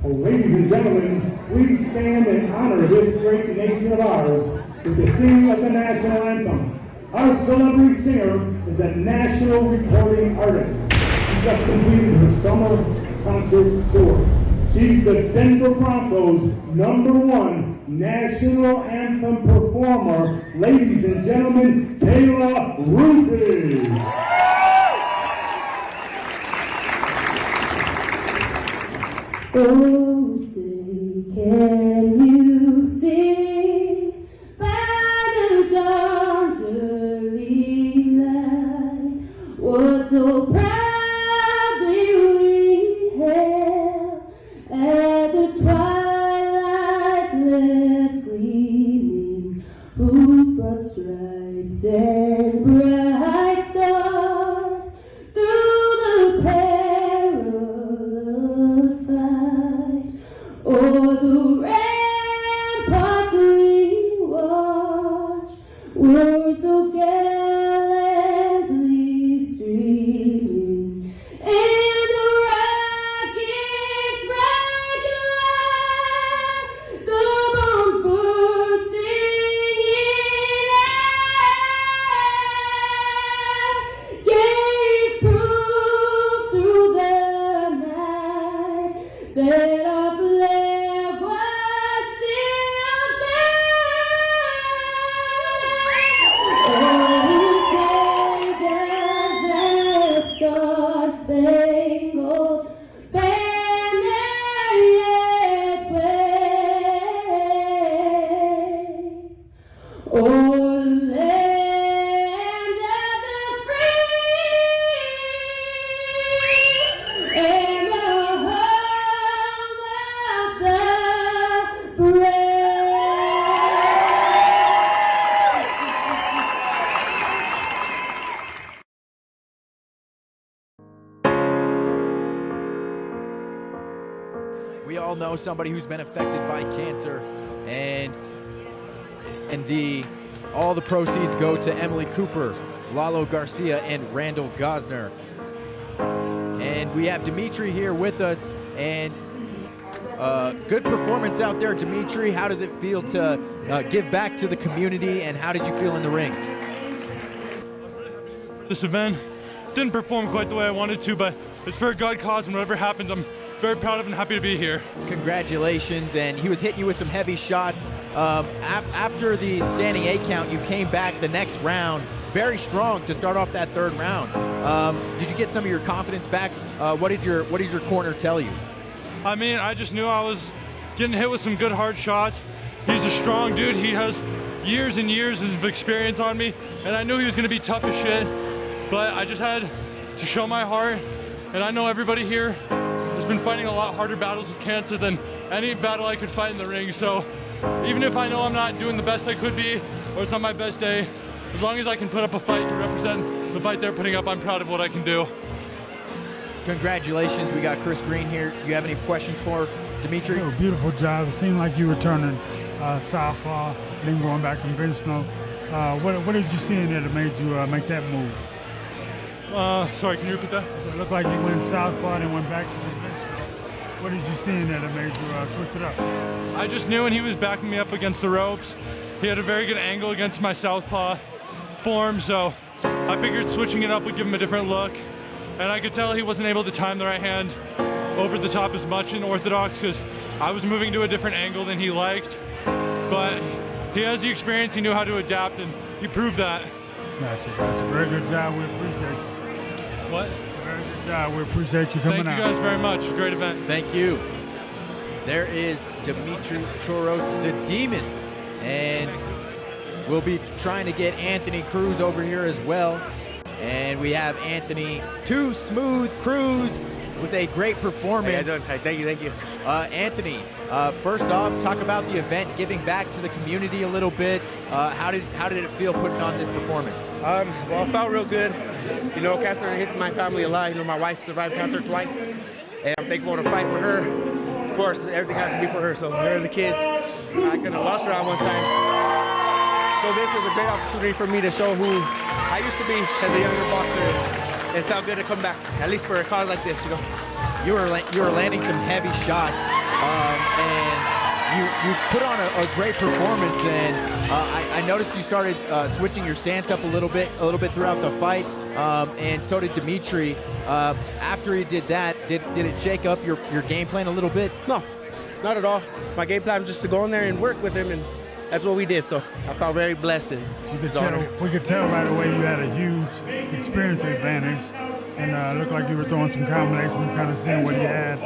Ladies and gentlemen, please stand in honor of this great nation of ours with the singing of the national anthem. Our celebrity singer is a national recording artist. She just completed her summer concert tour. She's the Denver Broncos' #1 national anthem performer. Ladies and gentlemen, Kayla Ruby. Oh, say, can you see by the dawn's early light what so proudly we hailed at the twilight's last gleaming, whose broad stripes and bright stars through the perilous fight o'er the ramparts we watched were so gallantly streaming, and the rockets' bright glare, the bombs bursting in air, gave proof through the night that our flag was still there. Oh, say does that star-spangled banner yet wave o'er the land of the free and the home of the brave. We all know somebody who's been affected by cancer, and all the proceeds go to Emily Cooper, Lalo Garcia, and Randall Gosner. And we have Dimitri here with us, and good performance out there, Dimitri. How does it feel to give back to the community, and how did you feel in the ring? This event didn't perform quite the way I wanted to, but it's for a God cause, and whatever happens, I'm very proud of and happy to be here. Congratulations, and he was hitting you with some heavy shots. After the standing 8 count, you came back the next round very strong to start off that 3rd round. Did you get some of your confidence back? What did your corner tell you? I mean, I just knew I was getting hit with some good hard shots. He's a strong dude. He has years and years of experience on me, and I knew he was going to be tough as shit, but I just had to show my heart, and I know everybody here has been fighting a lot harder battles with cancer than any battle I could fight in the ring. So even if I know I'm not doing the best I could be, or it's not my best day, as long as I can put up a fight to represent the fight they're putting up, I'm proud of what I can do. Congratulations. We got Chris Green here. Do you have any questions for Dimitri? Oh, beautiful job. It seemed like you were turning southpaw, then going back conventional. What did you see in there that made you make that move? Sorry, can you repeat that? It looked like you went southpaw and went back to conventional. What did you see in there that made you switch it up? I just knew when he was backing me up against the ropes, he had a very good angle against my southpaw form, so I figured switching it up would give him a different look. And I could tell he wasn't able to time the right hand over the top as much in orthodox because I was moving to a different angle than he liked. But he has the experience, he knew how to adapt, and he proved that. Gotcha. Very good job. We appreciate you. What? Very good job. We appreciate you coming out. Thank you guys very much. Great event. Thank you. There is Dimitri Choros, the Demon. And we'll be trying to get Anthony Cruz over here as well. And we have Anthony Too Smooth Cruz with a great performance. Hey, thank you. Anthony, first off, talk about the event, giving back to the community a little bit. How did it feel putting on this performance? Well, it felt real good. You know, cancer hit my family a lot. You know, my wife survived cancer twice, and I'm thankful to fight for her. Of course, everything has to be for her, so her and the kids. I could have lost her at one time. So this was a great opportunity for me to show who I used to be as a younger boxer. It felt good to come back, at least for a cause like this, you know. You were landing some heavy shots. and you put on a great performance. And I noticed you started switching your stance up a little bit throughout the fight, and so did Dimitri. After he did that, did it shake up your game plan a little bit? No, not at all. My game plan was just to go in there and work with him, and that's what we did. So I felt very blessed. And we could tell right away you had a huge experience advantage, and looked like you were throwing some combinations, kind of seeing what he had.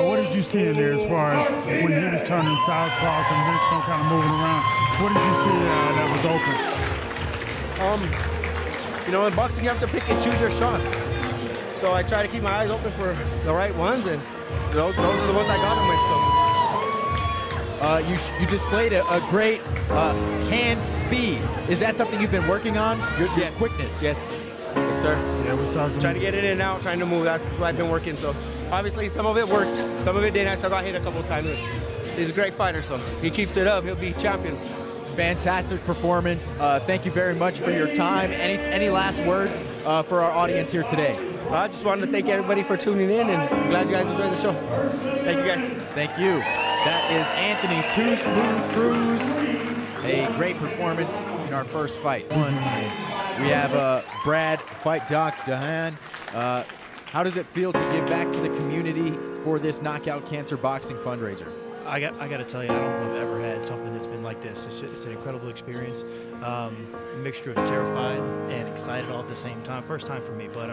What did you see in there as far as when he was turning southpaw, conventional, kind of moving around? What did you see that was open? You know, in boxing you have to pick and choose your shots. So I try to keep my eyes open for the right ones, and those are the ones I got him with. So. You displayed a great hand speed. Is that something you've been working on? Your quickness? Yes. Yes, sir. Yeah, we saw some. Trying to get in and out, trying to move. That's what I've been working. So obviously some of it worked, some of it didn't. I still got hit a couple of times. He's a great fighter, so he keeps it up, he'll be champion. Fantastic performance. Thank you very much for your time. Any last words for our audience here today? I just wanted to thank everybody for tuning in, and I'm glad you guys enjoyed the show. Thank you, guys. Thank you. That is Anthony Too Smooth Cruz. A great performance in our first fight. We have Brad Fight Doc Dahan. How does it feel to give back to the community for this Knockout Cancer Boxing fundraiser? I got to tell you, I don't know if I've ever had something that's been like this. It's an incredible experience. Mixture of terrified and excited all at the same time. First time for me, but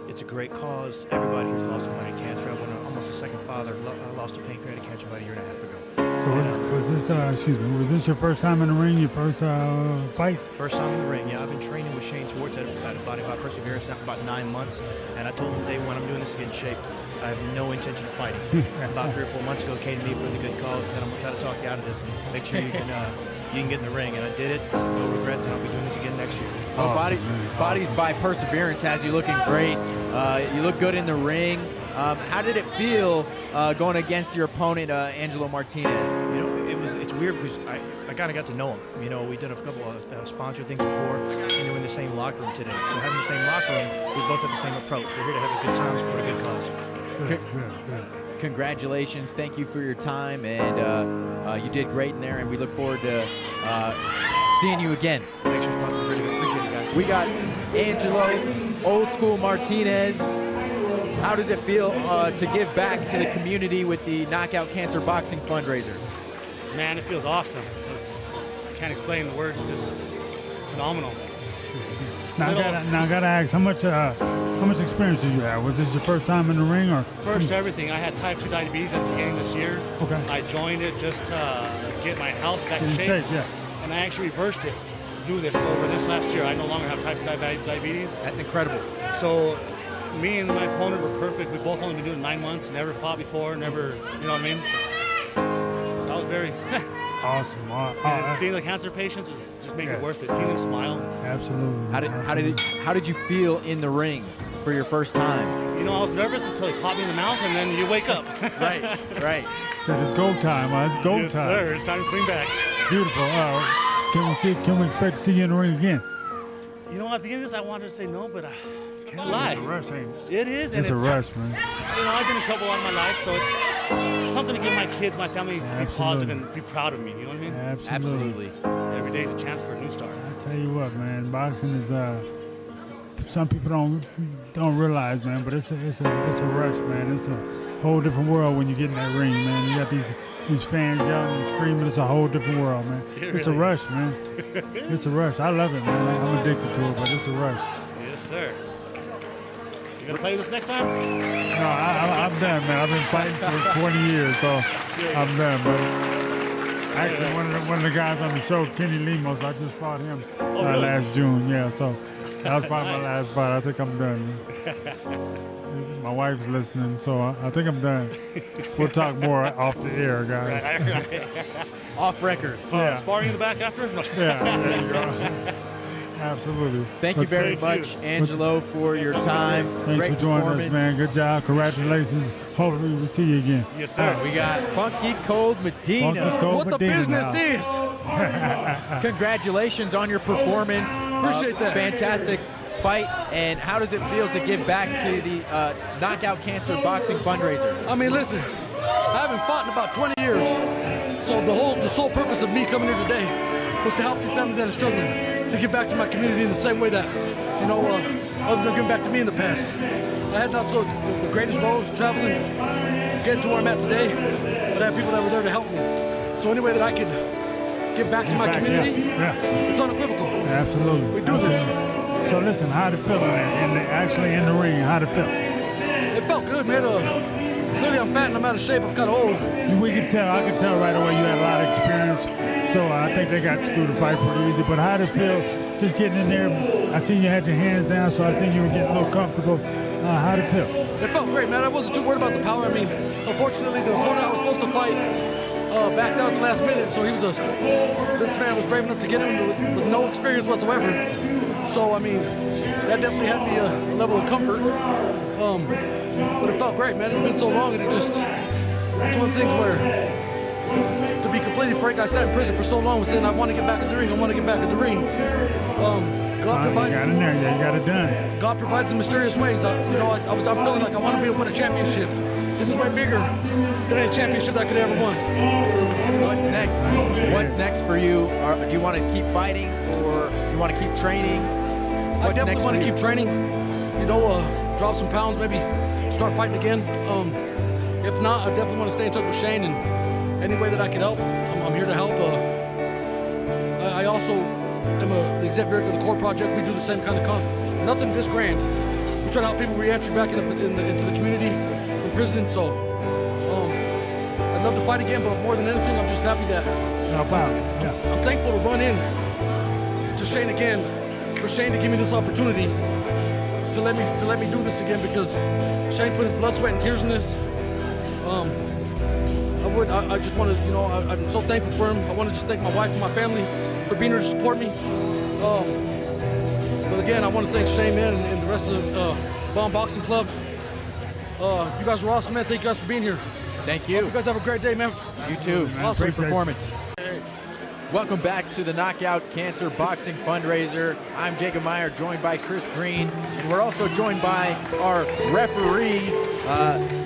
it's a great cause. Everybody who's lost somebody to cancer. I went almost a second father. I lost to pancreatic cancer about a year and a half ago. So was this your first time in the ring, your first fight? First time in the ring, yeah. I've been training with Shane Swartz at Body by Perseverance now for about 9 months, and I told him day one I'm doing this to get in shape. I have no intention of fighting. About 3 or 4 months ago, came to me for the good cause and said, I'm going to try to talk you out of this and make sure you can get in the ring. And I did it. No regrets, and I'll be doing this again next year. Well, Bodies by Perseverance has you looking great. You look good in the ring. How did it feel going against your opponent, Angelo Martinez? You know, it's weird because I kind of got to know him. You know, we did a couple of sponsor things before, and they were in the same locker room today. So having the same locker room, we both have the same approach. We're here to have a good time, support a good cause. Good. Congratulations. Thank you for your time, and you did great in there, and we look forward to seeing you again. Thanks for sponsoring. Really appreciate it, guys. We got Angelo Old School Martinez. How does it feel to give back to the community with the Knockout Cancer Boxing fundraiser? Man, it feels awesome. I can't explain the words. Just phenomenal. Now I gotta ask, how much experience do you have? Was this your first time in the ring, or? First everything. I had type 2 diabetes at the beginning of this year. Okay. I joined it just to get my health back in shape. Yeah. And I actually reversed it through this over this last year. I no longer have type 2 diabetes. That's incredible. So me and my opponent were perfect. We both only been doing 9 months, never fought before, never, you know what I mean? So I was very awesome. seeing the cancer patients is just making it worth it. Seeing them smile. Absolutely. How did you feel in the ring for your first time? You know, I was nervous until he popped me in the mouth, and then you wake up. Right. So it's go time. It's go time. Yes, sir. It's time to swing back. Beautiful. Can we expect to see you in the ring again? You know, at the beginning of this, I wanted to say no, but I can't lie. It's a rush, ain't it? It is. It's a rush, man. You know, I've been in trouble a lot of my life, so it's something to give my kids, my family, be positive and be proud of me. You know what I mean? Absolutely. Every day is a chance for a new start. I tell you what, man, boxing is some people don't realize, man, but it's a rush, man. It's a whole different world when you get in that ring, man. You got these fans yelling and screaming. It's a whole different world, man. It's a rush, man. It's a rush. I love it, man. I'm addicted to it, but it's a rush. Yes, sir. You gonna play this next time? No, I'm done, man. I've been fighting for 20 years, so I'm done. But actually, one of the guys on the show, Kenny Lemos, I just fought him really? last June. Yeah, so that was probably my last fight. I think I'm done. My wife's listening, so I think I'm done. We'll talk more off the air, guys. Right. Off record. Sparring in the back after? Yeah, there you go. Absolutely. Thank you very much, Angelo, for your time. Thanks Great for joining us, man. Good job. Congratulations. Hopefully we'll see you again. Yes, sir. We got Funky Cold Medina. What the business is. Congratulations on your performance. Appreciate that. Fantastic fight. And how does it feel to give back to the Knockout Cancer Boxing fundraiser? I mean, listen, I haven't fought in about 20 years. So the sole purpose of me coming here today was to help these families that are struggling, to give back to my community in the same way that, others have given back to me in the past. I had not so the greatest road traveling, getting to where I'm at today, but I had people that were there to help me. So any way that I could give back to my community, it's unequivocal. Absolutely. We do this. So listen, how'd it feel actually in the ring? How'd it feel? It felt good, man. Clearly I'm fat and I'm out of shape. I'm kind of old. I could tell right away you had a lot of experience. So I think they got you through the fight pretty easy. But how'd it feel just getting in there? I seen you had your hands down, so I seen you were getting a little comfortable. How'd it feel? It felt great, man. I wasn't too worried about the power. I mean, unfortunately, the opponent I was supposed to fight backed out at the last minute, so this man was brave enough to get him with no experience whatsoever. So, I mean, that definitely had me a level of comfort. But it felt great, man. It's been so long, and it's one of the things where, to be completely frank, I sat in prison for so long saying, I want to get back in the ring, I want to get back in the ring. God provides. You got in there, you got it done. God provides in mysterious ways. I'm feeling like I want to win a championship. This is way bigger than any championship I could ever won. What's next? What's next for you? Do you want to keep fighting, or you want to keep training? I definitely want to keep training. Drop some pounds, maybe start fighting again. If not, I definitely want to stay in touch with Shane, and any way that I can help, I'm here to help. I also am the executive director of the Core Project. We do the same kind of concept. Nothing this grand. We try to help people re-entry back into the community from prison. So I'd love to fight again, but more than anything, I'm just happy that I'm thankful to run in to Shane again, for Shane to give me this opportunity to let me do this again, because Shane put his blood, sweat, and tears in this. I just want to, I'm so thankful for him. I want to just thank my wife and my family for being here to support me. But again, I want to thank Shane, man, and the rest of the Bomb Boxing Club. You guys are awesome, man. Thank you guys for being here. Thank you. You guys have a great day, man. You too. Awesome. Great performance. Welcome back to the Knockout Cancer Boxing Fundraiser. I'm Jacob Meyer, joined by Chris Green, and we're also joined by our referee,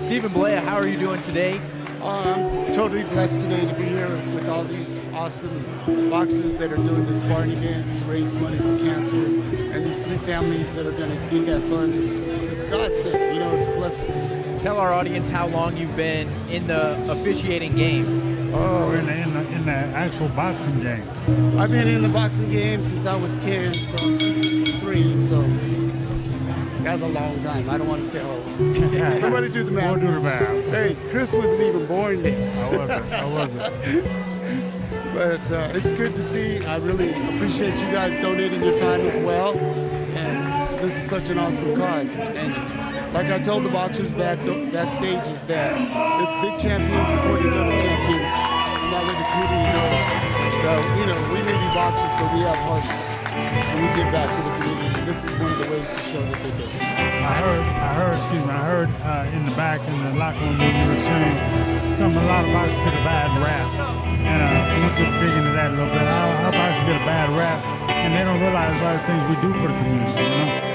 Stephen Malia. How are you doing today? I'm totally blessed today to be here with all these awesome boxers that are doing this sparring event to raise money for cancer, and these 3 families that are going to get that funds. It's God's thing, it's a blessing. Tell our audience how long you've been in the officiating game. Oh, in the actual boxing game. I've been in the boxing game since I was 10, so I'm 63, so that's a long time. I don't want to say how old. Somebody do the math. We'll do the math. Hey, Chris wasn't even born yet. I wasn't. But it's good to see. I really appreciate you guys donating your time as well. And this is such an awesome cause. And like I told the boxers backstage, is that it's big champions supporting little champions, and that way the community knows that we may be boxers, but we have hearts, and we give back to the community. And this is one of the ways to show that they do. I heard in the back in the locker room when you were saying a lot of boxers get a bad rap, and I want you to dig into that a little bit. How boxers get a bad rap, and they don't realize a lot of things we do for the community.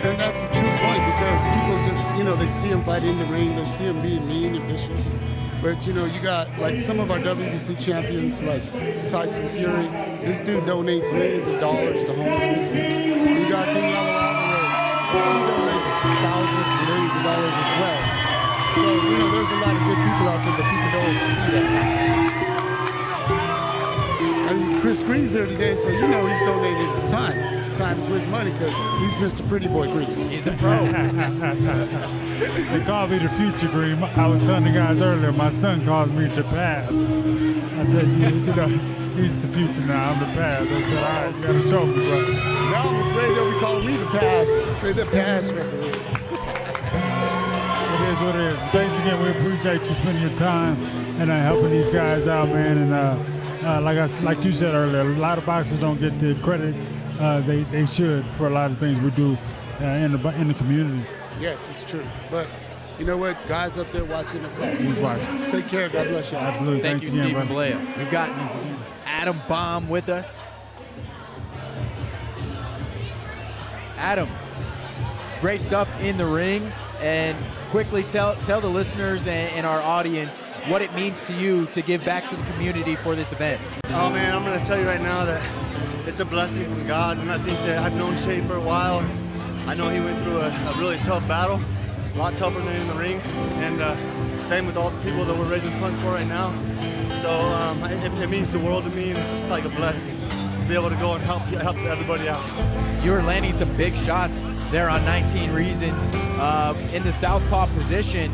And that's a true point, because people just, they see him fight in the ring, they see him being mean and vicious. But, you got like some of our WBC champions, like Tyson Fury. This dude donates millions of dollars to homeless people. You got King Alvarez. He donates thousands, millions of dollars as well. So, there's a lot of good people out there, but people don't see that. And Chris Green's there today, so he's donated his time. His time's worth money, because he's Mr. Pretty Boy Green. He's the pro. They call me the future Green. I was telling the guys earlier, my son calls me the past. I said, he's the future now, I'm the past. I said, all right, you gotta show me, bro. Now I'm afraid they'll be calling me the past. Say the past referee. It is what it is. Thanks again, we appreciate you spending your time and helping these guys out, man. And like you said earlier, a lot of boxers don't get the credit they should for a lot of things we do in the community. Yes, it's true. But you know what? God's up there watching us all. He's watching. Take care. God bless you. Absolutely. Thank Thanks you, again, Stephen brother. Malia. We've got Adam Baum with us. Adam, great stuff in the ring. And quickly tell the listeners and our audience what it means to you to give back to the community for this event. Oh man, I'm gonna tell you right now that it's a blessing from God, and I think that I've known Shane for a while. I know he went through a really tough battle, a lot tougher than in the ring, and same with all the people that we're raising funds for right now. So it means the world to me, and it's just like a blessing to be able to go and help everybody out. You were landing some big shots there on 19 Reasons in the southpaw position.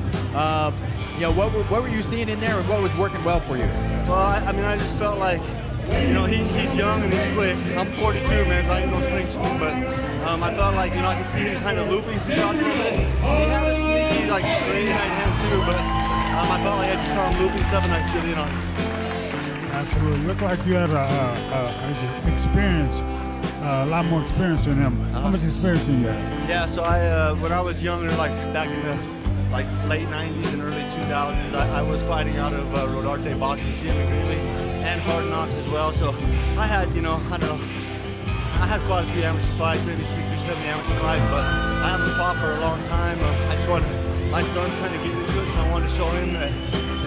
You know, what were you seeing in there, and what was working well for you? Well, I mean, I just felt like, you know, he's young and he's quick. I'm 42, man, so I ain't no spring chicken, but I felt like, you know, I could see him kind of looping some shots a little bit. He had a sneaky, like, straight right hand too, but I felt like I just saw him looping stuff and I could get in on him. Absolutely. Looked like you had experience, a lot more experience than him. How much experience do you have? Yeah, so when I was younger, like back in the late 90s and early 2000s, I was fighting out of Rodarte Boxing Gym in Greeley and Hard Knocks as well. So I had, you know, I don't know, I had quite a few amateur fights, maybe 60 or 70 amateur fights, but I haven't fought for a long time. I just wanted, my son's kind of getting into it, so I wanted to show him that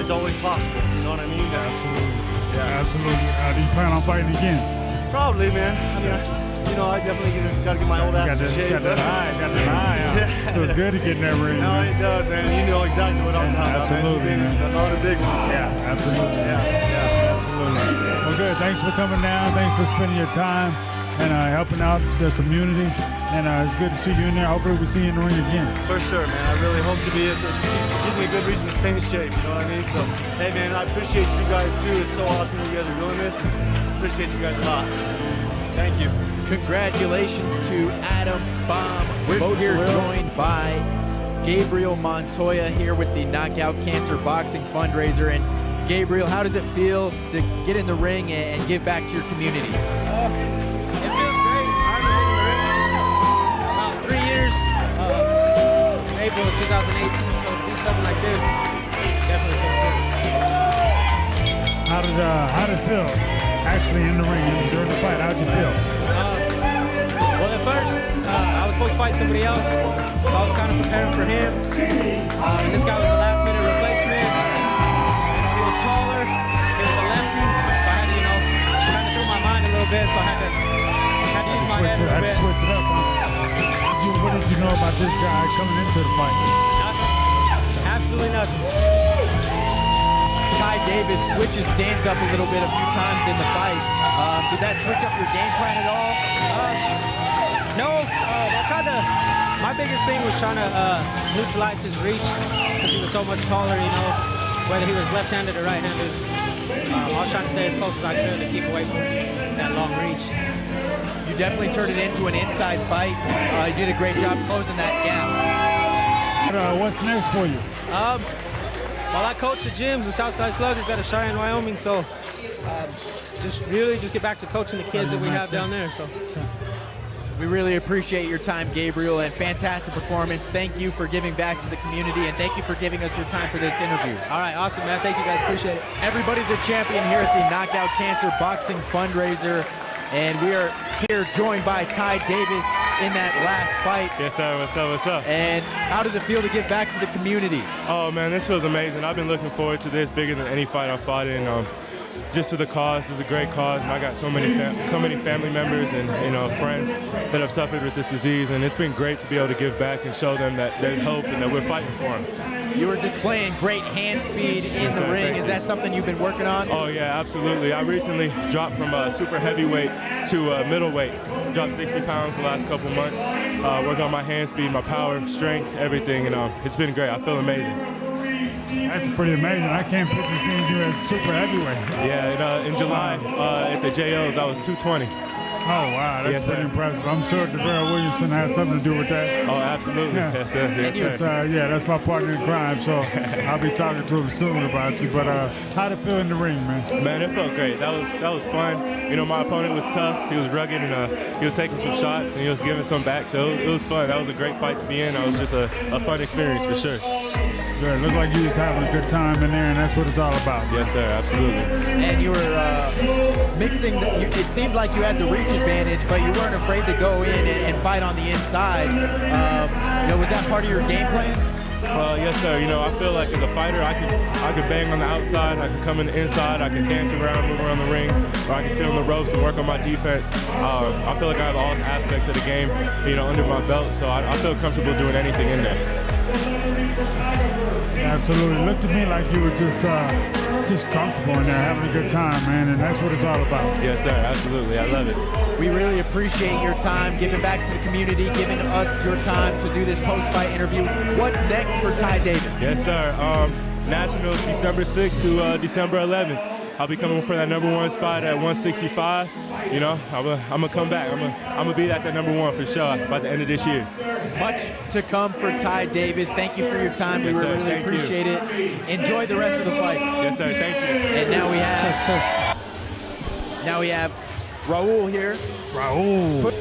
it's always possible. You know what I mean? Absolutely. Yeah. Absolutely. Do you plan on fighting again? Probably, man. I mean, you know, I definitely got to get my old ass in shape. Got that eye. Yeah. It was good to get in that ring. No, it does, man. You know exactly what I'm talking absolutely, about. Absolutely, man. All the big ones. Yeah, absolutely. Yeah. Absolutely. Well, good. Thanks for coming down. Thanks for spending your time and helping out the community. And it's good to see you in there. Hopefully we see you in the ring again. For sure, man. I really hope to be. Give me a good reason to stay in shape. You know what I mean? So, hey, man, I appreciate you guys too. It's so awesome that you guys are doing this. Appreciate you guys a lot. Thank you. Congratulations to Adam Baum. We're both here joined by Gabriel Montoya here with the Knockout Cancer Boxing Fundraiser. And Gabriel, how does it feel to get in the ring and give back to your community? It feels great. I've been in the ring about 3 years, April of 2018, so to do something like this definitely feels good. How did it feel actually in the ring and during the fight? How did you feel? Well, at first, I was supposed to fight somebody else, so I was kind of preparing for him. And this guy was a last-minute replacement. He was taller, he was a lefty, so I had to, you know, kind of threw my mind a little bit, so I had to use my head a little bit. Switch it up, huh? What did you know about this guy coming into the fight? Nothing. Absolutely nothing. Ty Davis switches stands up a little bit a few times in the fight. Did that switch up your game plan at all? No, my biggest thing was trying to neutralize his reach because he was so much taller, you know, whether he was left-handed or right-handed. I was trying to stay as close as I could to keep away from that long reach. You definitely turned it into an inside fight. You did a great job closing that gap. What's next for you? Well, I coach at gyms in Southside Sluggers out of Cheyenne, Wyoming, so just get back to coaching the kids that we have down there. So. We really appreciate your time, Gabriel, and fantastic performance. Thank you for giving back to the community, and thank you for giving us your time for this interview. All right, awesome, man. Thank you, guys. Appreciate it. Everybody's a champion here at the Knockout Cancer Boxing Fundraiser, and we are here joined by Ty Davis in that last fight. Yes, sir. What's up? What's up? And how does it feel to give back to the community? Oh, man, this feels amazing. I've been looking forward to this bigger than any fight I've fought in. Just to the cause, it's a great cause, and I got so many family members and friends that have suffered with this disease, and it's been great to be able to give back and show them that there's hope and that we're fighting for them. You were displaying great hand speed in the ring. Is that something you've been working on? Oh yeah, absolutely. I recently dropped from super heavyweight to middleweight. Dropped 60 pounds the last couple months. Worked on my hand speed, my power, strength, everything, and it's been great. I feel amazing. That's pretty amazing. I can't picture seeing you as super heavyweight. Yeah, in July at the JOs, I was 220. Oh, wow, that's pretty impressive. I'm sure Gabriel Williamson has something to do with that. Oh, absolutely. Yeah. Yes, sir. Yes, sir. Yeah, that's my partner in crime, so I'll be talking to him soon about you. But how'd it feel in the ring, man? Man, it felt great. That was fun. You know, my opponent was tough. He was rugged, and he was taking some shots, and he was giving some back, so it was fun. That was a great fight to be in. That was just a fun experience for sure. Good. Looked like you was having a good time in there, and that's what it's all about. Yes, sir. Absolutely. And you were mixing. It seemed like you had the reach advantage, but you weren't afraid to go in and fight on the inside. Was that part of your game plan? Yes, sir. You know, I feel like as a fighter, I can bang on the outside, I can come in the inside, I can dance around, move around the ring, or I can sit on the ropes and work on my defense. I feel like I have all aspects of the game, you know, under my belt, so I feel comfortable doing anything in there. Absolutely. It looked to me like you were just comfortable in there, having a good time, man, and that's what it's all about. Yes, sir. Absolutely. I love it. We really appreciate your time, giving back to the community, giving us your time to do this post-fight interview. What's next for Ty Davis? Yes, sir. Nationals December 6th to December 11th. I'll be coming for that #1 spot at 165. You know, I'm gonna come back. I'm gonna be at that #1 for sure by the end of this year. Much to come for Ty Davis. Thank you for your time. Yes, we sir. really appreciate it. Enjoy the rest of the fights. Yes, sir. Thank you. And now we have Now we have Raul here. Raul,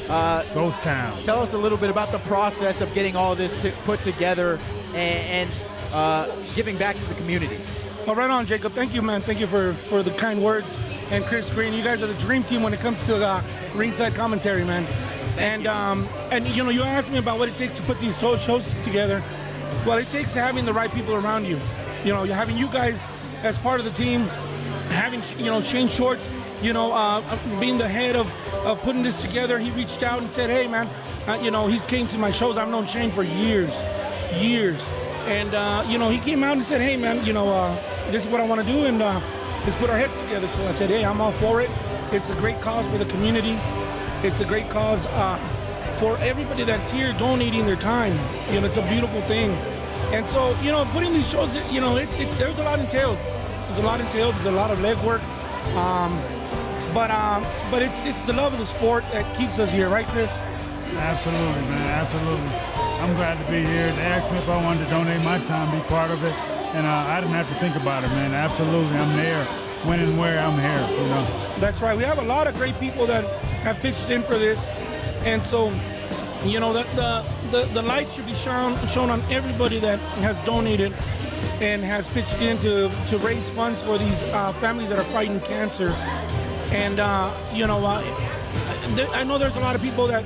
Ghost Town. Tell us a little bit about the process of getting all this put together and giving back to the community. Well, right on, Jacob. Thank you, man. Thank you for the kind words. And Chris Green, you guys are the dream team when it comes to ringside commentary, man. And you know, you asked me about what it takes to put these shows together. Well, it takes having the right people around you. You know, having you guys as part of the team, having, you know, Shane Shorts, you know, being the head of putting this together. He reached out and said, hey, man, you know, he's came to my shows. I've known Shane for years. And, you know, he came out and said, hey, man, you know, this is what I want to do, and let's put our heads together. So I said, hey, I'm all for it. It's a great cause for the community. It's a great cause for everybody that's here donating their time. You know, it's a beautiful thing. And so, you know, putting these shows, you know, there's a lot entailed. There's a lot entailed. There's a lot of legwork. But it's the love of the sport that keeps us here, right, Chris? Absolutely, man. Absolutely. I'm glad to be here. They asked me if I wanted to donate my time, be part of it, and I didn't have to think about it, man. Absolutely, I'm there. When and where, I'm here, you know. That's right. We have a lot of great people that have pitched in for this, and so, you know, the light should be shown on everybody that has donated and has pitched in to raise funds for these families that are fighting cancer. And you know, I know there's a lot of people that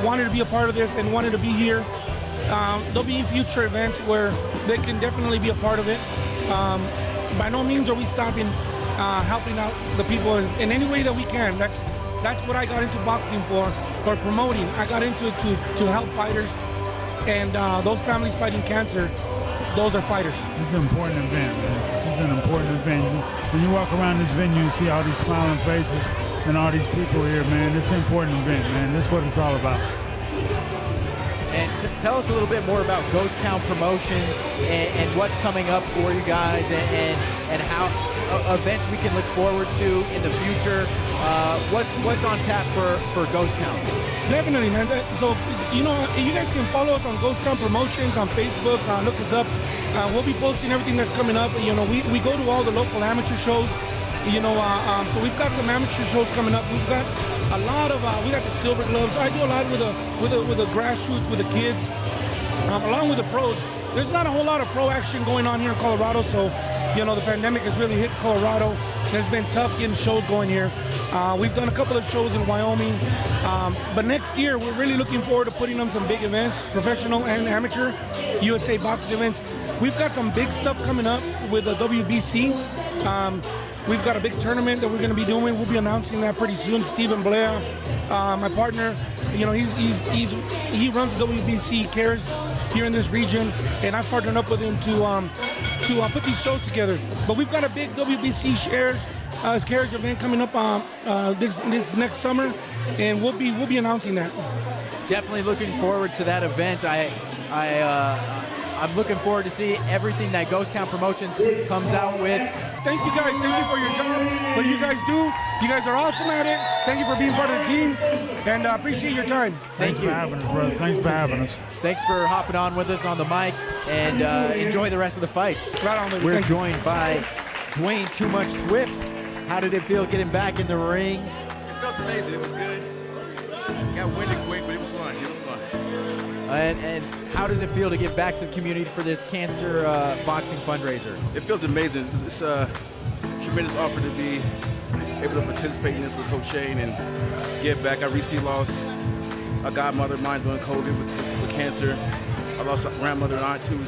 wanted to be a part of this and wanted to be here. There'll be future events where they can definitely be a part of it. By no means are we stopping helping out the people in any way that we can. That's what I got into boxing for promoting. I got into it to help fighters, and those families fighting cancer, those are fighters. This is an important event, man. This is an important event. When you walk around this venue, you see all these smiling faces and all these people here, man. It's an important event, man. That's what it's all about. And tell us a little bit more about Ghost Town Promotions and what's coming up for you guys and how events we can look forward to in the future. What's on tap for Ghost Town? Definitely, man. So, you know, you guys can follow us on Ghost Town Promotions on Facebook. Look us up. We'll be posting everything that's coming up. You know, we go to all the local amateur shows. You know, so we've got some amateur shows coming up. We've got a lot of we got the Silver Gloves. I do a lot with the grassroots with the kids, along with the pros. There's not a whole lot of pro action going on here in Colorado, so you know the pandemic has really hit Colorado. And it's been tough getting shows going here. We've done a couple of shows in Wyoming, but next year we're really looking forward to putting on some big events, professional and amateur USA boxing events. We've got some big stuff coming up with the WBC. We've got a big tournament that we're going to be doing. We'll be announcing that pretty soon. Stephen Blair, my partner, you know, he runs the WBC cares here in this region, and I've partnered up with him to put these shows together. But we've got a big WBC cares event coming up this next summer, and we'll be announcing that. Definitely looking forward to that event. I'm looking forward to see everything that Ghost Town Promotions comes out with. Thank you guys. Thank you for your job. What you guys do. You guys are awesome at it. Thank you for being part of the team, and appreciate your time. Thanks for having us, brother. Thanks for having us. Thanks for hopping on with us on the mic, and enjoy the rest of the fights. Right on, baby. We're joined by Dwayne Too Much Swift. How did it feel getting back in the ring? It felt amazing. It was good. Got winded quick, but it was fun. It was fun. And how does it feel to give back to the community for this cancer boxing fundraiser? It feels amazing. It's a tremendous offer to be able to participate in this with Coach Shane and give back. I recently lost a godmother of mine during COVID with cancer. I lost a grandmother and aunt too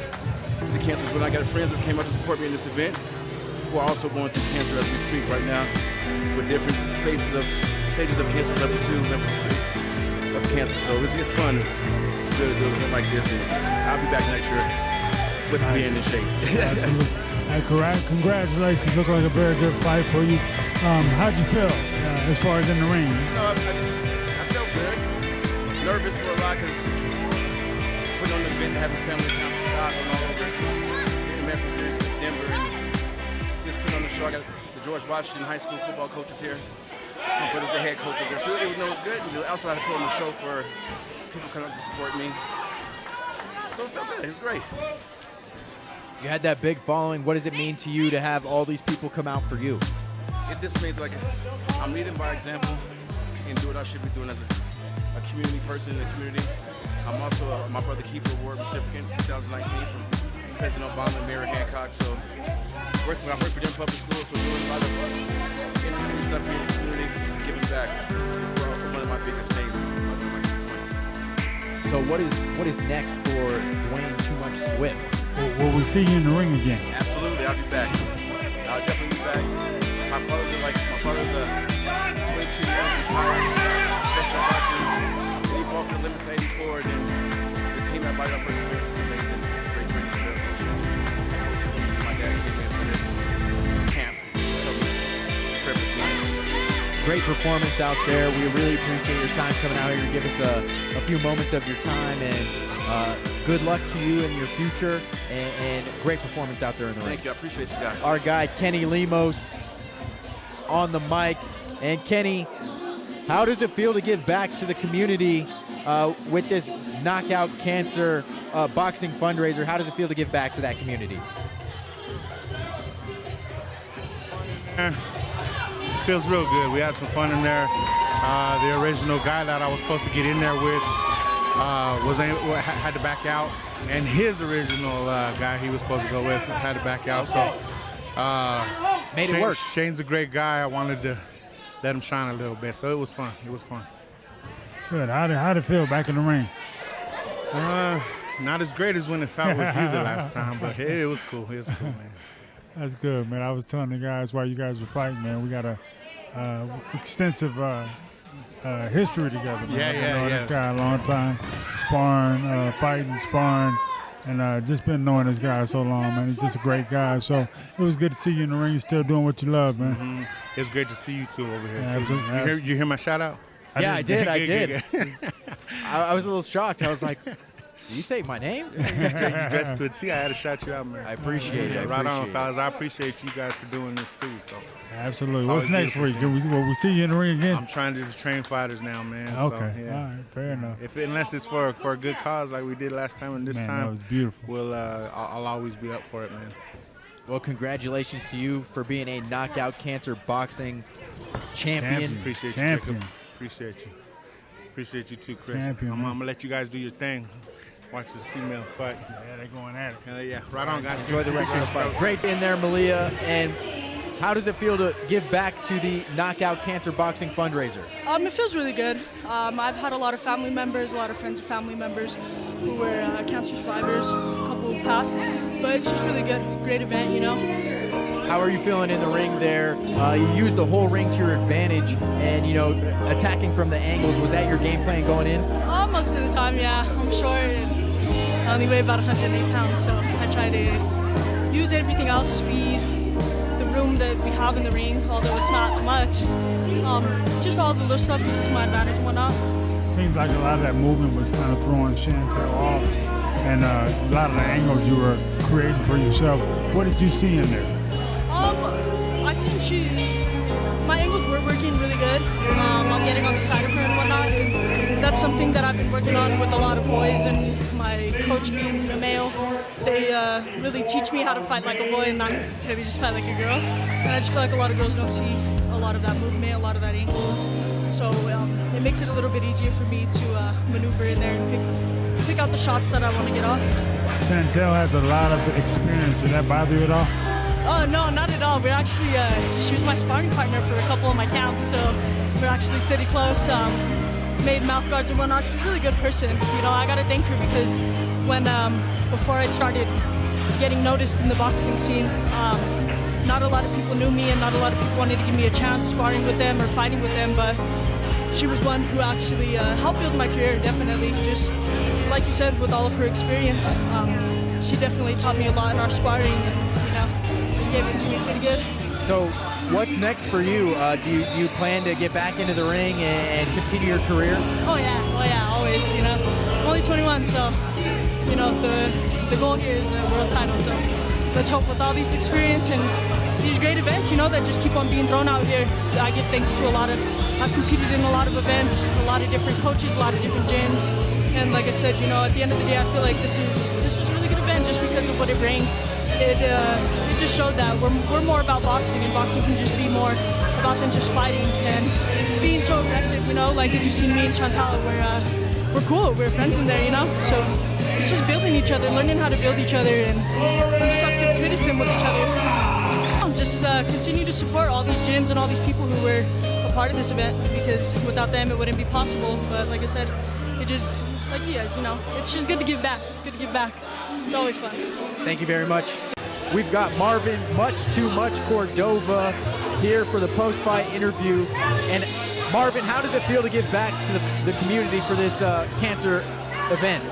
the cancer. But I got friends that came up to support me in this event who are also going through cancer as we speak right now with different stages of cancer, level 2, level 3 of cancer. So it's fun to do an event like this, and I'll be back next year with being in shape. Absolutely. Congratulations. Looked like a very good fight for you. How'd you feel as far as in the ring? No, I felt good. Nervous for a lot because putting on the event and having family time in Chicago and all over. International Series, Denver, and just putting on the show. I got the George Washington High School football coaches here. My brother's the head coach of there. So it was good. And also I had to put on the show for people coming up to support me. So it felt good. It was great. You had that big following. What does it mean to you to have all these people come out for you? It just means like I'm leading by example and do what I should be doing as a community person in the community. I'm also my Brother Keeper Award recipient 2019 from President Obama and Mayor Hancock. So I work for them public schools, so doing a lot of inner city stuff here in the community, giving back. It's one of my biggest things. So what is next for Dwayne Too Much Swift? Will we see you in the ring again? Absolutely, I'll be back. I'll definitely be back. My father's a 22-year-old retired professional boxer. And he fought for the limits 84, and the team at Body Perseverance is amazing. It's a great training for their coach. My dad came in for this camp. So perfect night. Great performance out there. We really appreciate your time coming out here to give us a few moments of your time, and good luck to you in your future, and great performance out there in the ring. Thank you. I appreciate you guys. Our guy, Kenny Lemos, on the mic. And Kenny, how does it feel to give back to the community with this Knockout Cancer boxing fundraiser? How does it feel to give back to that community? Feels real good. We had some fun in there. The original guy that I was supposed to get in there with had to back out, and his original guy he was supposed to go with had to back out. So made it work. Shane's a great guy. I wanted to let him shine a little bit, so it was fun. It was fun. Good. How'd it feel back in the ring? Not as great as when it felt with you the last time, but it was cool. It was cool, man. That's good, man. I was telling the guys while you guys were fighting, man, we got a extensive history together, man. Yeah. I've known this guy a long time, sparring, fighting, sparring, and just been knowing this guy so long, man. He's just a great guy. So it was good to see you in the ring. You're still doing what you love, man. Mm-hmm. It's great to see you two over here. Yeah, too. absolutely. You hear my shout out? I did. Good. I was a little shocked. I was like, did you say my name? You dressed to a T. I had to shout you out, man. I appreciate it. Right on, fellas. I appreciate you guys for doing this too. So absolutely. What's next for you? Will we see you in the ring again? I'm trying to just train fighters now, man. Okay. So, yeah. All right. Fair enough. Unless it's for a good cause like we did last time and this Man, time, that was beautiful. I'll always be up for it, man. Well, congratulations to you for being a Knockout Cancer boxing champion. Appreciate you, Jacob. Appreciate you too, Chris. I'm gonna let you guys do your thing. Watch this female fight. Yeah, they're going at it. Yeah, right on, guys. Enjoy the rest of the fight. Great in there, Malia. And how does it feel to give back to the Knockout Cancer boxing fundraiser? It feels really good. I've had a lot of family members, a lot of friends of family members who were cancer survivors, a couple who passed, but it's just really good. Great event, you know. How are you feeling in the ring there? You used the whole ring to your advantage, and attacking from the angles. Was that your game plan going in? Most of the time, yeah. I'm short and I only weigh about 108 pounds, so I try to use everything else, speed, the room that we have in the ring, although it's not much. Just all the little stuff to my advantage and whatnot. Seems like a lot of that movement was kind of throwing Chantel off, and a lot of the angles you were creating for yourself. What did you see in there? I seen my angles were working really good on getting on the side of her and whatnot. And that's something that I've been working on with a lot of boys, and my coach being a male, they really teach me how to fight like a boy and not necessarily just fight like a girl. And I just feel like a lot of girls don't see a lot of that movement, a lot of that angles. So it makes it a little bit easier for me to maneuver in there and pick out the shots that I want to get off. Chantel has a lot of experience. Did that bother you at all? Oh, no, not at all. We're actually, she was my sparring partner for a couple of my camps, so we're actually pretty close. Made mouth guards and whatnot. She's a really good person. I got to thank her because before I started getting noticed in the boxing scene. Not a lot of people knew me, and not a lot of people wanted to give me a chance sparring with them or fighting with them, but she was one who actually helped build my career, definitely. Just like you said, with all of her experience, she definitely taught me a lot in our sparring, and gave it to me pretty good. So what's next for you? Do you plan to get back into the ring and continue your career? Oh yeah, always, I'm only 21, so, the goal here is a world title, so let's hope with all these experience and these great events, that just keep on being thrown out here. I give thanks to I've competed in a lot of events, a lot of different coaches, a lot of different gyms, and like I said, at the end of the day, I feel like this is a really good event just because of what it brings. It just showed that we're more about boxing, and boxing can just be more about than just fighting and being so aggressive, like as you see me and Chantal, we're cool, we're friends in there, so it's just building each other, learning how to build each other and constructive criticism with each other. Just continue to support all these gyms and all these people who were a part of this event, because without them it wouldn't be possible. But like I said, it just, like you guys, it's just good to give back. It's good to give back. It's always fun. Thank you very much. We've got Marvin Much Too Much Cordova here for the post-fight interview. And Marvin, how does it feel to give back to the community for this cancer event?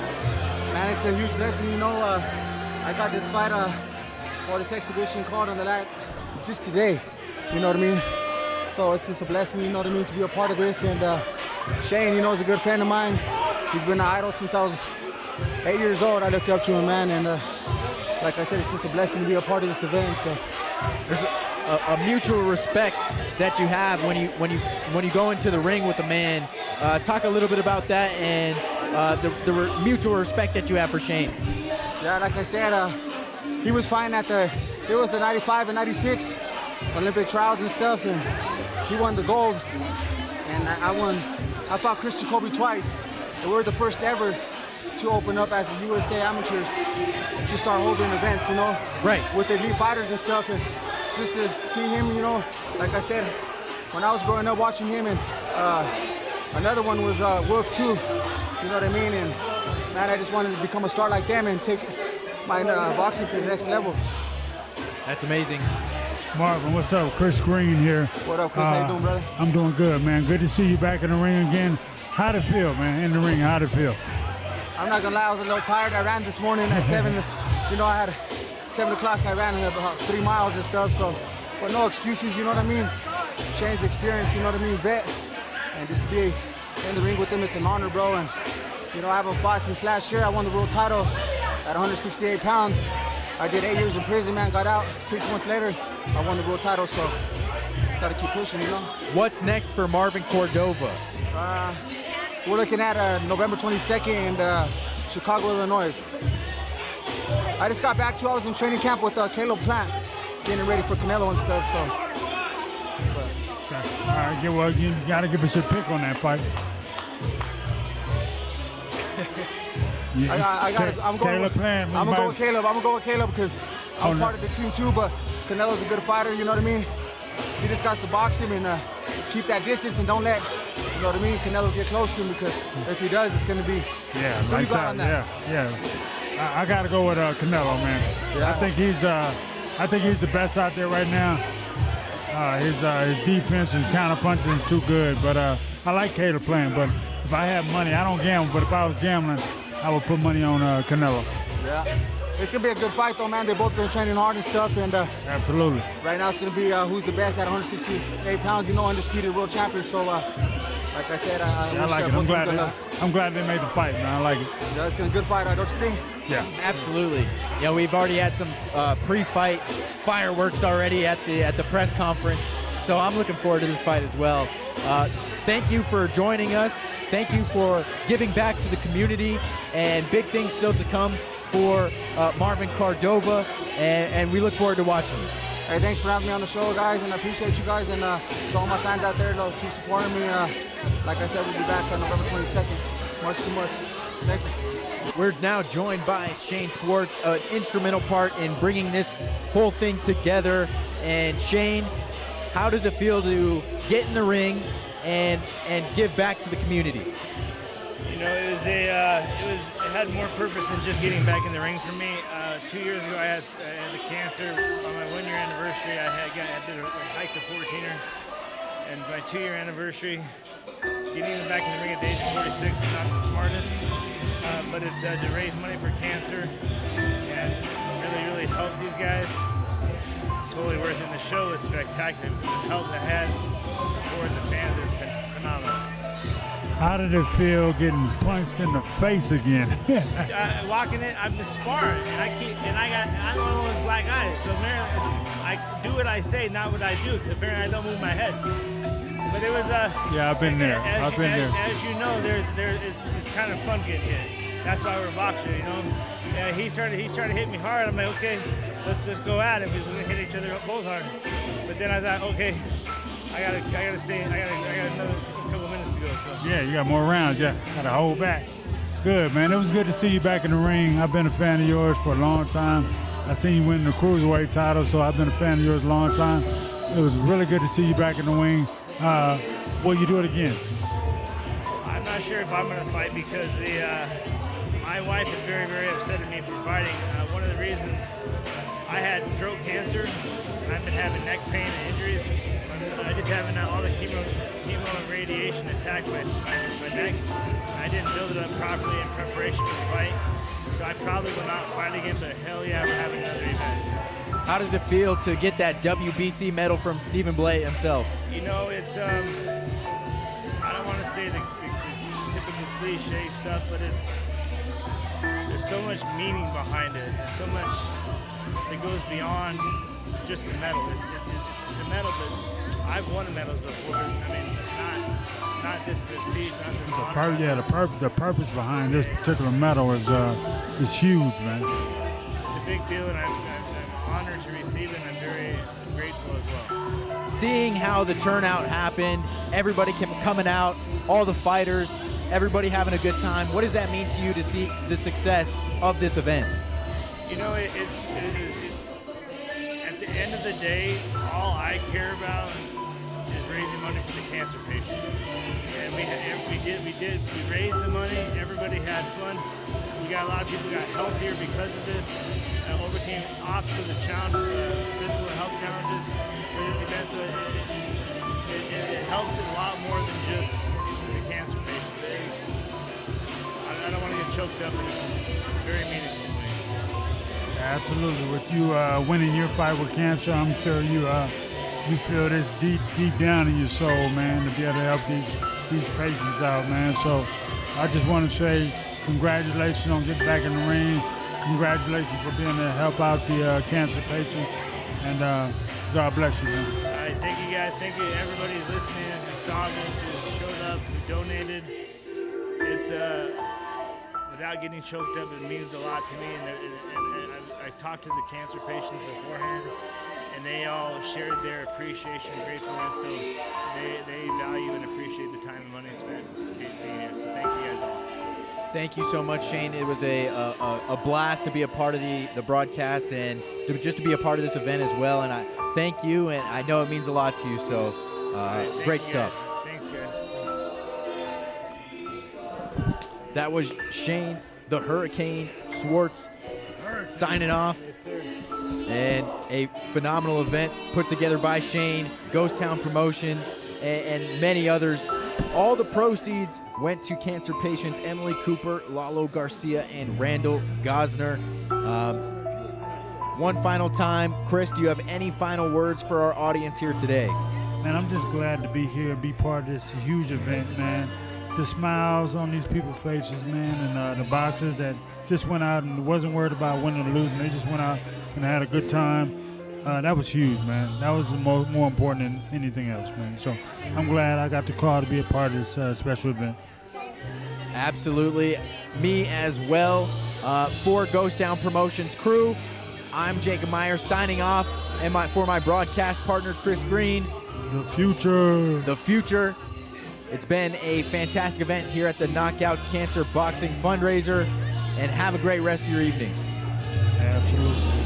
Man, it's a huge blessing. I got this fight or this exhibition called on the line just today. You know what I mean? So it's just a blessing, to be a part of this. And Shane, is a good friend of mine. He's been an idol since I was 8 years old. I looked up to him, man, and like I said, it's just a blessing to be a part of this event and stuff. There's a mutual respect that you have when you go into the ring with a man. Talk a little bit about that and the mutual respect that you have for Shane. Yeah, like I said, he was fighting it was the 95 and 96 Olympic trials and stuff, and he won the gold. And I fought Chris Jacoby twice. And we were the first ever to open up as the USA amateurs to start holding events, Right. With the elite fighters and stuff. And just to see him, like I said, when I was growing up watching him, and another one was Wolf too, you know what I mean? And man, I just wanted to become a star like them and take my boxing to the next level. That's amazing. Marvin, what's up? Chris Green here. What up, Chris? How you doing, brother? I'm doing good, man. Good to see you back in the ring again. How'd it feel, man, in the ring? How'd it feel? I'm not gonna lie, I was a little tired. I ran this morning at 7. I had 7 o'clock. I ran about 3 miles and stuff. So, but no excuses. You know what I mean? Shane's experience. You know what I mean? Vet, and just to be in the ring with him, it's an honor, bro. And I haven't fought since last year. I won the world title at 168 pounds. I did 8 years in prison, man. Got out 6 months later. I won the world title. So just gotta keep pushing, What's next for Marvin Cordova? We're looking at November 22nd in Chicago, Illinois. I just got back I was in training camp with Caleb Plant, getting ready for Canelo and stuff, so. All right, well, you got to give us a pick on that fight. I'm going with Caleb. I'm gonna go with Caleb because I'm part of the team too, but Canelo's a good fighter, you know what I mean? He just got to box him and keep that distance and don't let, you know what I mean, Canelo get close to him, because if he does, it's going to be. Yeah, lights out. Yeah. I got to go with Canelo, man. Yeah. I think he's the best out there right now. His defense and counter punching is too good, but I like Caleb playing. But if I had money, I don't gamble, but if I was gambling, I would put money on Canelo. Yeah. It's going to be a good fight, though, man. They've both been training hard and stuff. And absolutely. Right now, it's going to be who's the best at 168 pounds. Undisputed world champion. So, like I said, I like it. I'm glad they made the fight, man. I like it. Yeah, it's going to be a good fight, don't you think? Yeah. Absolutely. We've already had some pre-fight fireworks already at the press conference. So I'm looking forward to this fight as well. Thank you for joining us. Thank you for giving back to the community, and big things still to come for Marvin Cordova, and we look forward to watching you. Hey, thanks for having me on the show, guys, and I appreciate you guys, and to all my fans out there, keep supporting me. Like I said, we'll be back on November 22nd. Much too much. Thank you. We're now joined by Shane Swartz, an instrumental part in bringing this whole thing together. And Shane, how does it feel to get in the ring and give back to the community? You know, it had more purpose than just getting back in the ring for me. 2 years ago, I had the cancer. On my 1-year anniversary, I did a hike to 14er, and my 2-year anniversary, getting back in the ring at the age of 46 is not the smartest, but it's to raise money for cancer and really help these guys. Totally worth it. And the show was spectacular. The help I had, the support, the fans are phenomenal. How did it feel getting punched in the face again? Walking in, I'm just sparring, and I'm the one with black eyes. So apparently, I do what I say, not what I do, because apparently I don't move my head. But it was yeah, I've been there. As you know, it's kind of fun getting hit. That's why we're boxers, you know. Yeah, he started hitting me hard. I'm like, okay, let's go at it. We're gonna hit each other both hard. But then I thought, okay, I gotta stay. I got another couple minutes to go. So. Yeah, you got more rounds. Yeah, gotta hold back. Good, man. It was good to see you back in the ring. I've been a fan of yours for a long time. I seen you win the cruiserweight title, so I've been a fan of yours a long time. It was really good to see you back in the ring. Will you do it again? I'm not sure if I'm going to fight because my wife is very, very upset at me for fighting. One of the reasons I had throat cancer, and I've been having neck pain and injuries. I just having all the chemo and radiation attack my neck. I didn't build it up properly in preparation for the fight, so I probably will not fight again, but hell yeah, I'm having another event. How does it feel to get that WBC medal from Stephen Blay himself? You know, it's, I don't want to say the typical cliche stuff, but there's so much meaning behind it. There's so much that goes beyond just the medal. It's a medal, but I've won medals before. I mean, not this prestige, not this honor. The purpose behind this particular medal is huge, man. It's a big deal, and I'm honored to receive it, and I'm very grateful as well. Seeing how the turnout happened, everybody coming out, all the fighters, everybody having a good time, what does that mean to you to see the success of this event? You know, at the end of the day, all I care about is raising money for the cancer patients. And we raised the money, everybody had fun. We got a lot of people got healthier because of this, overcame obstacles and challenges, physical health challenges for this event. So it helps a lot more than just the cancer patients. I don't want to get choked up, but it's very meaningful to me. Absolutely. With you winning your fight with cancer, I'm sure you feel this deep down in your soul, man, to be able to help these patients out, man. So I just want to say congratulations on getting back in the ring. Congratulations for being there to help out the cancer patients. And God bless you, man. All right, thank you guys. Thank you to everybody who's listening, who saw this, who showed up, who donated. It's without getting choked up, it means a lot to me. And I talked to the cancer patients beforehand, and they all shared their appreciation and gratefulness. So they value and appreciate the time and money spent being here. So thank you guys all. Thank you so much, Shane. It was a blast to be a part of the broadcast and just to be a part of this event as well. And I thank you, and I know it means a lot to you. So great stuff. Thanks, guys. That was Shane the Hurricane Swartz signing off. And a phenomenal event put together by Shane, Ghost Town Promotions, and many others. All the proceeds went to cancer patients Emily Cooper, Lalo Garcia, and Randall Gosner. One final time, Chris, do you have any final words for our audience here today? Man, I'm just glad to be here, be part of this huge event, man. The smiles on these people's faces, man, and the boxers that just went out and wasn't worried about winning or losing. They just went out and had a good time. That was huge, man. That was more important than anything else, man. So I'm glad I got the call to be a part of this special event. Absolutely. Me as well. For Ghost Town Promotions crew, I'm Jacob Meyer signing off, and for my broadcast partner, Chris Green. The future. The future. It's been a fantastic event here at the Knockout Cancer Boxing Fundraiser, and have a great rest of your evening. Absolutely.